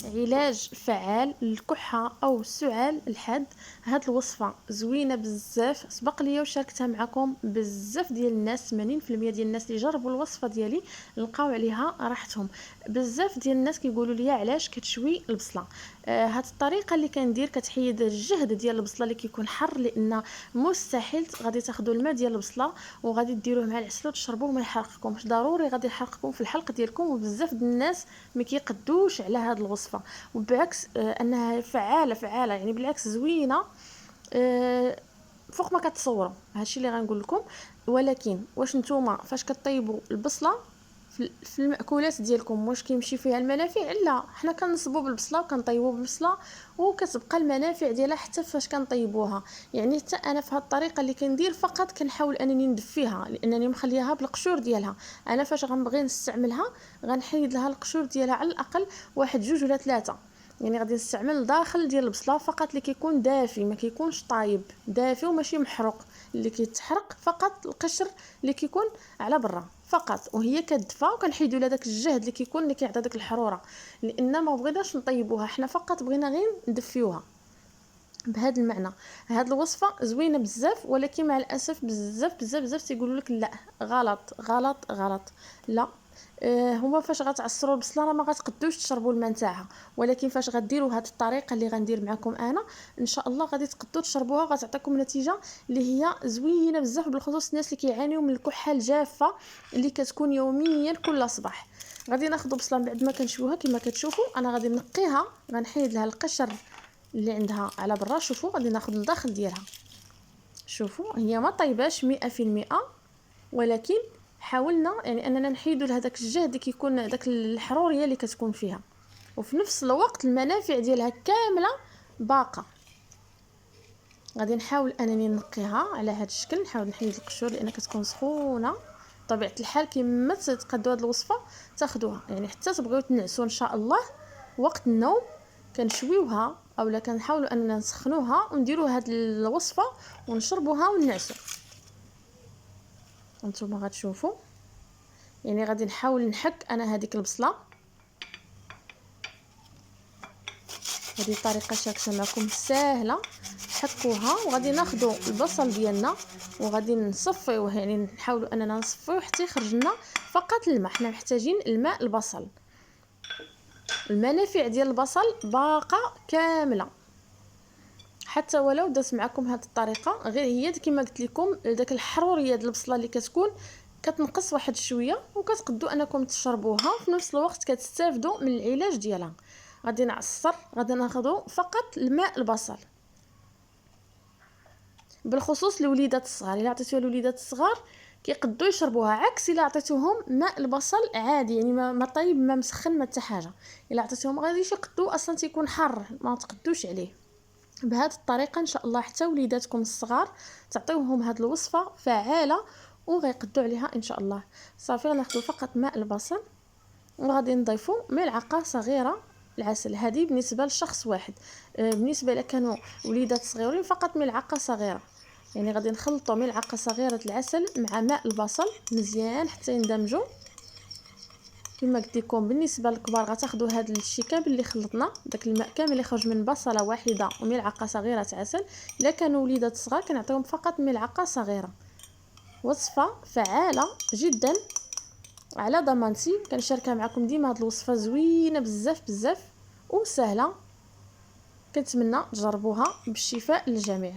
علاج فعال للكحة او السعال الحاد. هاد الوصفه زوينه بزاف، سبق ليا وشاركتها معكم بزاف ديال الناس. 80% ديال الناس اللي جربوا الوصفه ديالي لقاو عليها راحتهم. بزاف ديال الناس كيقولوا لي علاش كتشوي البصله. هاد الطريقه اللي كندير كتحيد الجهد ديال البصله اللي كيكون حر، لان مستحيل غادي تاخذوا الماء ديال البصله وغادي ديروه مع العسل وتشربوه ما يحرقكمش، ضروري غادي يحرقكم في الحلق ديالكم. وبزاف ديال الناس ما كيقدوش على هاد الوصفه، وبالعكس انها فعاله يعني بالعكس زوينه فوق ما كتصوروا. هادشي اللي غنقول لكم. ولكن واش نتوما فاش كطيبوا البصله في المأكولات ديالكم واش كيمشي فيها المنافع؟ لا، حنا كنصبوا بالبصله وكنطيبوا بالبصله وكتبقى المنافع ديالها حتى فاش كنطيبوها. يعني حتى انا في هاد الطريقه اللي كندير فقط كنحاول انني ندفيها، لانني مخليها بالقشور ديالها. انا فاش غنبغي نستعملها غنحيد لها القشور ديالها على الاقل 1 2 ولا 3. يعني غادي نستعمل الداخل ديال البصله فقط اللي كيكون دافي، ما كيكونش طايب، دافي وماشي محروق. اللي كيتحرق فقط القشر اللي كيكون على برا فقط، وهي كتدفى وكنحيدوا لها داك الجهد اللي كيكون اللي كيعطي داك الحروره، لان ما بغيناش نطيبوها، حنا فقط بغينا غير ندفيوها. بهذا المعنى هاد الوصفه زوينه بزاف، ولكن مع الاسف بزاف تيقولوا لك لا، غلط. لا، هما فاش غتعصروا البصله راه ما غتقدوش تشربوا الماء نتاعها، ولكن فاش غديروا هاد الطريقه اللي غندير معكم انا ان شاء الله غادي تقدروا تشربوها، غتعطيكم نتيجه اللي هي زوينه بزاف، بالخصوص الناس اللي كيعانيوا من الكحه الجافه اللي كتكون يوميا كل صباح. غادي ناخذ بصله بعد ما كنشويها كما كتشوفوا، انا غادي نقيها، غنحيد لها القشر اللي عندها على برا. شوفوا غادي ناخذ الداخل ديالها، شوفوا هي ما طيباش 100%، ولكن حاولنا يعني اننا نحيدوا لهداك الجهد اللي كيكون داك الحروريه اللي كتكون فيها، وفي نفس الوقت المنافع ديالها كامله باقه. غادي نحاول انني نقيها على هذا الشكل، نحاول نحيد القشور لان كتكون سخونه. بطبيعه الحال كما تقدوا هذه الوصفه تاخذوها، يعني حتى تبغيو تنعسوا ان شاء الله وقت النوم كنشويوها اولا كنحاولوا اننا نسخنوها ونديروا هذه الوصفه ونشربوها ونعسوا. انتم غتشوفوا يعني غادي نحاول نحك انا هذيك البصله. هذه طريقه شاركتها معكم سهله، حكوها. وغادي ناخذوا البصل ديالنا وغادي نصفيوه، يعني نحاولوا اننا نصفيوه حتى يخرج لنا فقط الماء. حنا محتاجين الماء البصل، المنافع ديال البصل باقه كامله. حتى ولو درت معكم هذه الطريقه غير هي كما قلت لكم داك الحروريه ديال البصله اللي كتكون كتنقص واحد شويه، وكتقدوا انكم تشربوها في نفس الوقت كتستافدوا من العلاج ديالها. غادي نعصر، غادي ناخذوا فقط الماء البصل، بالخصوص الوليدات الصغار. الا عطيتوها للوليدات الصغار كيقدوا يشربوها، عكس الا عطيتوهم ماء البصل عادي، يعني ما طيب ما مسخن ما حتى حاجه. الا عطيتوهم غاديش يقدوا، اصلا تيكون حار ما تقدوش عليه. بهذه الطريقه ان شاء الله حتى وليداتكم الصغار تعطيوهم هذه الوصفه فعاله وغيقدوا عليها ان شاء الله. صافي غناخذوا فقط ماء البصل وغادي نضيفوا ملعقه صغيره العسل. هذه بالنسبه لشخص واحد. بالنسبه الا كانوا وليدات صغيرين فقط ملعقه صغيره. يعني غادي نخلطوا ملعقه صغيره العسل مع ماء البصل مزيان حتى يندمجوا. كما قلت لكم بالنسبه للكبار غتاخذوا هذا الشيء كامل اللي خلطنا، داك الماء كامل اللي خرج من بصله واحده وملعقه صغيره عسل. الا كانوا وليدات صغار كنعطيهم فقط ملعقه صغيره. وصفه فعاله جدا على ضمانتي، كنشاركها معكم ديما. هاد الوصفه زوينه بزاف وسهله، كنتمنى تجربوها بالشفاء للجميع.